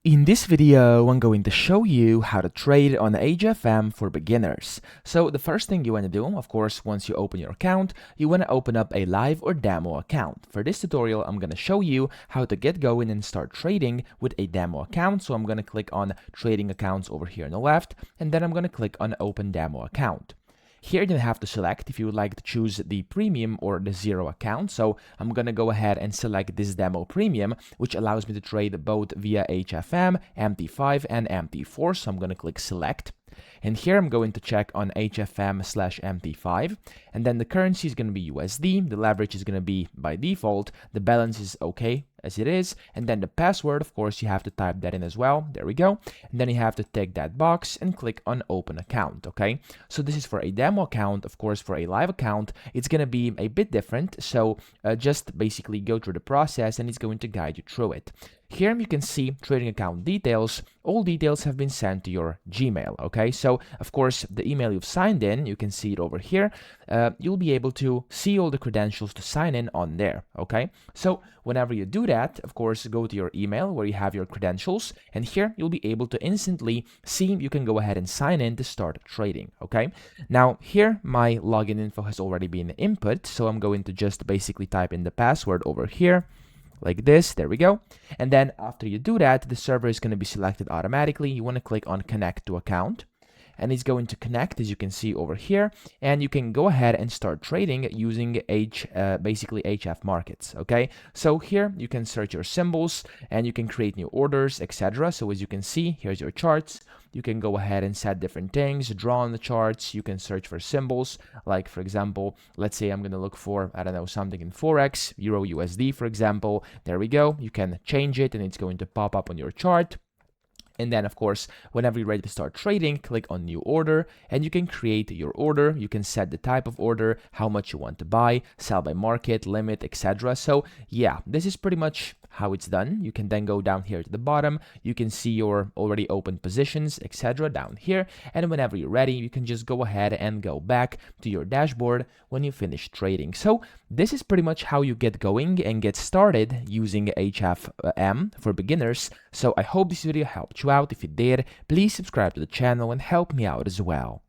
In this video, I'm going to show you how to trade on HFM for beginners. So the first thing you want to do, of course, once you open your account, you want to open up a live or demo account. For this tutorial, I'm going to show you how to get going and start trading with a demo account. So I'm going to click on trading accounts over here on the left, and then I'm going to click on open demo account. Here you have to select if you would like to choose the premium or the zero account. So I'm going to go ahead and select this demo premium, which allows me to trade both via HFM, MT5 and MT4. So I'm going to click select. And here I'm going to check on HFM/MT5, and then the currency is going to be USD, the leverage is going to be by default, the balance is okay as it is, and then the password, of course, you have to type that in as well. There we go. And then you have to tick that box and click on open account, okay? So this is for a demo account. Of course, for a live account, it's going to be a bit different. So just basically go through the process and it's going to guide you through it. Here you can see trading account details. All details have been sent to your Gmail, okay? So, of course, the email you've signed in, you can see it over here. You'll be able to see all the credentials to sign in on there, okay? So, whenever you do that, of course, go to your email where you have your credentials, and here you'll be able to instantly see you can go ahead and sign in to start trading, okay? Now, here my login info has already been input, so I'm going to just basically type in the password over here, like this. There we go. And then after you do that, the server is going to be selected automatically. You want to click on connect to account, and it's going to connect, as you can see over here, and you can go ahead and start trading using basically HF markets, okay? So here you can search your symbols and you can create new orders, etc. So as you can see, here's your charts. You can go ahead and set different things, draw on the charts. You can search for symbols, like for example, let's say I'm going to look for, I don't know, something in Forex, Euro USD, for example. There we go. You can change it and it's going to pop up on your chart. And then, of course, whenever you're ready to start trading, click on new order and you can create your order. You can set the type of order, how much you want to buy, sell by market, limit, etc. So yeah, this is pretty much how it's done. You can then go down here to the bottom. You can see your already opened positions, etc. down here. And whenever you're ready, you can just go ahead and go back to your dashboard when you finish trading. So this is pretty much how you get going and get started using HFM for beginners. So I hope this video helped you out. If it did, please subscribe to the channel and help me out as well.